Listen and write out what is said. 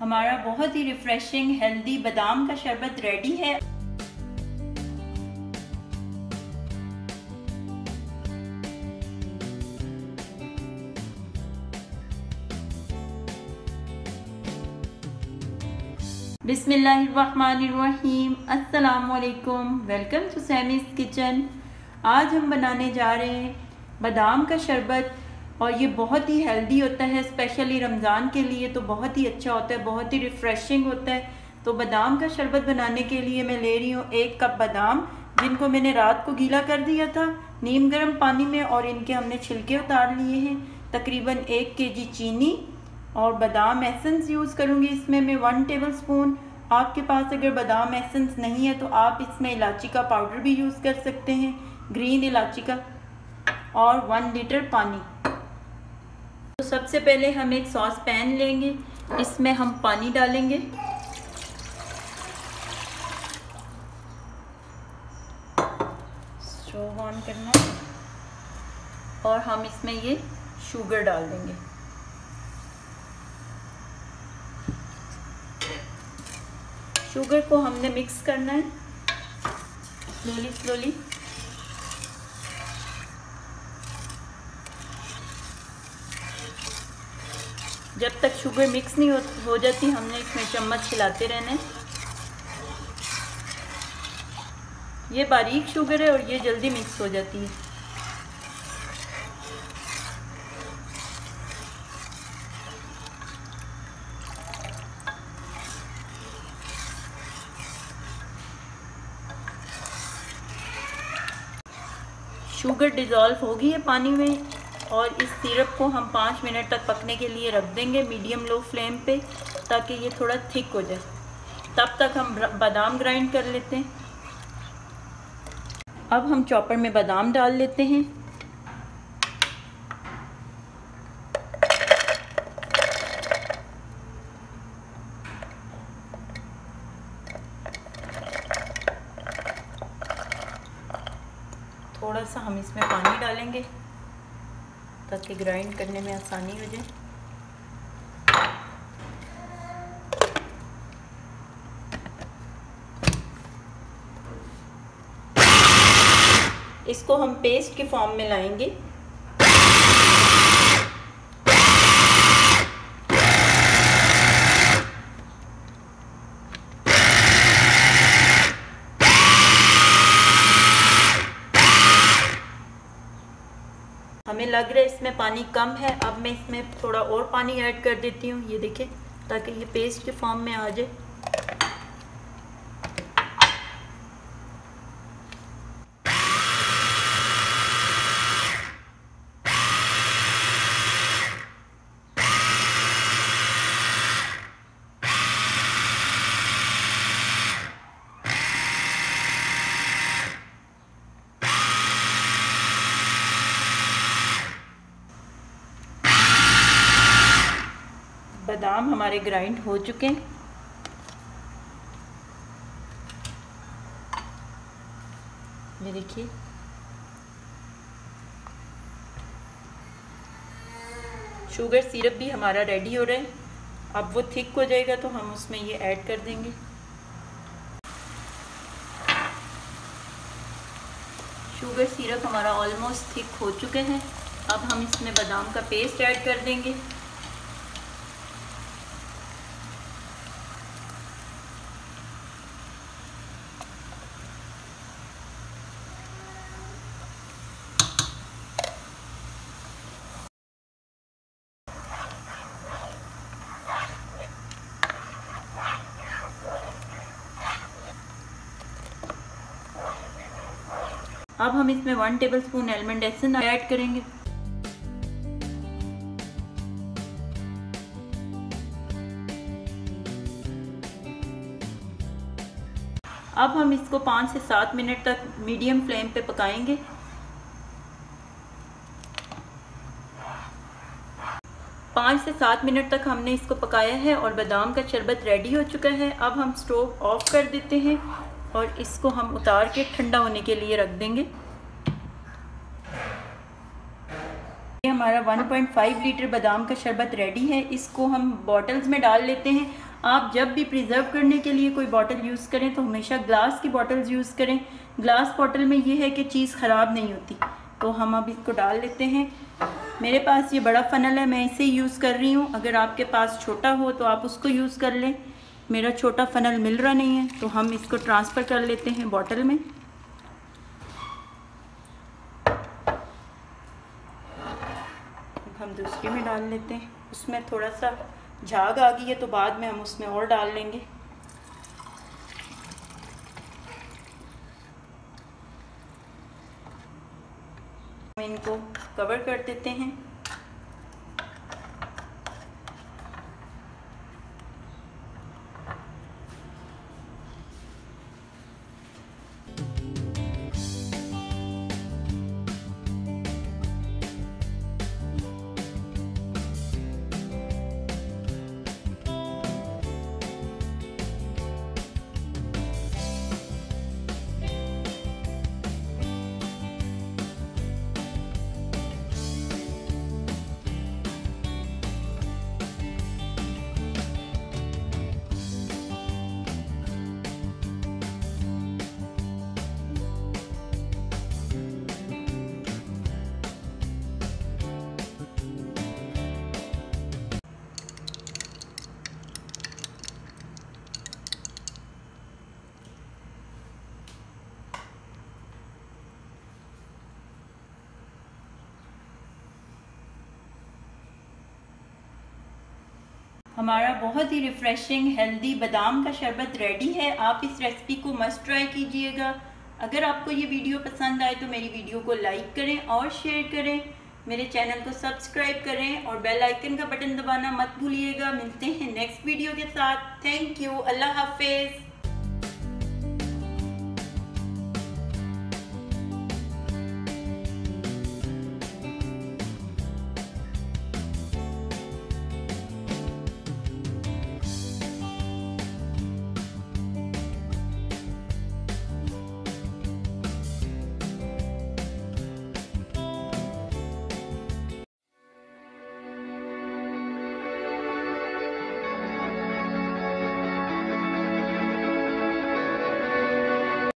हमारा बहुत ही refreshing healthy बादाम का शरबत रेडी है। बिस्मिल्लाहिर्रहमानिर्रहीम, अस्सलाम वालेकुम, वेलकम टू सैमीज़ किचन। आज हम बनाने जा रहे हैं बादाम का शरबत और ये बहुत ही हेल्दी होता है, स्पेशली रमज़ान के लिए तो बहुत ही अच्छा होता है, बहुत ही रिफ़्रेशिंग होता है। तो बादाम का शरबत बनाने के लिए मैं ले रही हूँ 1 कप बादाम, जिनको मैंने रात को गीला कर दिया था नीम गर्म पानी में और इनके हमने छिलके उतार लिए हैं। तकरीबन 1 केजी चीनी और बादाम एसेंस यूज़ करूँगी इसमें मैं 1 टेबल स्पून। आपके पास अगर बादाम एसेंस नहीं है तो आप इसमें इलायची का पाउडर भी यूज़ कर सकते हैं, ग्रीन इलायची का। और 1 लीटर पानी। तो सबसे पहले हम एक सॉस पैन लेंगे, इसमें हम पानी डालेंगे। स्टोव ऑन करना और हम इसमें ये शुगर डाल देंगे। शुगर को हमने मिक्स करना है स्लोली। जब तक शुगर मिक्स नहीं हो जाती हमने इसमें चम्मच हिलाते रहना है। ये बारीक शुगर है और ये जल्दी मिक्स हो जाती है। शुगर डिज़ोल्व होगी है पानी में और इस सिरप को हम 5 मिनट तक पकने के लिए रख देंगे मीडियम लो फ्लेम पे, ताकि ये थोड़ा थिक हो जाए। तब तक हम बादाम ग्राइंड कर लेते हैं। अब हम चॉपर में बादाम डाल लेते हैं। थोड़ा सा हम इसमें पानी डालेंगे ताकि ग्राइंड करने में आसानी हो जाए। इसको हम पेस्ट के फॉर्म में लाएंगे। हमें लग रहा है इसमें पानी कम है, अब मैं इसमें थोड़ा और पानी ऐड कर देती हूँ, ये देखें, ताकि ये पेस्ट के फॉर्म में आ जाए। बादाम हमारे ग्राइंड हो चुके हैं। ये देखिए, शुगर सिरप भी हमारा रेडी हो रहा है। अब वो थिक हो जाएगा तो हम उसमें ये ऐड कर देंगे। शुगर सिरप हमारा ऑलमोस्ट थिक हो चुके हैं। अब हम इसमें बादाम का पेस्ट ऐड कर देंगे। अब हम इसमें 1 table spoon almond essence add करेंगे। अब हम इसको 5 से 7 मिनट तक मीडियम फ्लेम पे पकाएंगे। पाँच से 7 मिनट तक हमने इसको पकाया है और बादाम का शरबत रेडी हो चुका है। अब हम स्टोव ऑफ कर देते हैं और इसको हम उतार के ठंडा होने के लिए रख देंगे। ये हमारा 1.5 लीटर बादाम का शरबत रेडी है। इसको हम बॉटल्स में डाल लेते हैं। आप जब भी प्रिजर्व करने के लिए कोई बॉटल यूज़ करें तो हमेशा ग्लास की बॉटल्स यूज़ करें। ग्लास बॉटल में ये है कि चीज़ ख़राब नहीं होती। तो हम अब इसको डाल लेते हैं। मेरे पास ये बड़ा फ़नल है, मैं इसे यूज़ कर रही हूँ। अगर आपके पास छोटा हो तो आप उसको यूज़ कर लें। मेरा छोटा फ़नल मिल रहा नहीं है तो हम इसको ट्रांसफ़र कर लेते हैं बॉटल में। हम दूसरी में डाल लेते हैं। उसमें थोड़ा सा झाग आ गई है तो बाद में हम उसमें और डाल लेंगे। इनको कवर कर देते हैं। हमारा बहुत ही रिफ़्रेशिंग हेल्दी बादाम का शरबत रेडी है। आप इस रेसिपी को मस्ट ट्राई कीजिएगा। अगर आपको ये वीडियो पसंद आए तो मेरी वीडियो को लाइक करें और शेयर करें। मेरे चैनल को सब्सक्राइब करें और बेल आइकन का बटन दबाना मत भूलिएगा। मिलते हैं नेक्स्ट वीडियो के साथ। Thank you. अल्लाह हाफिज़।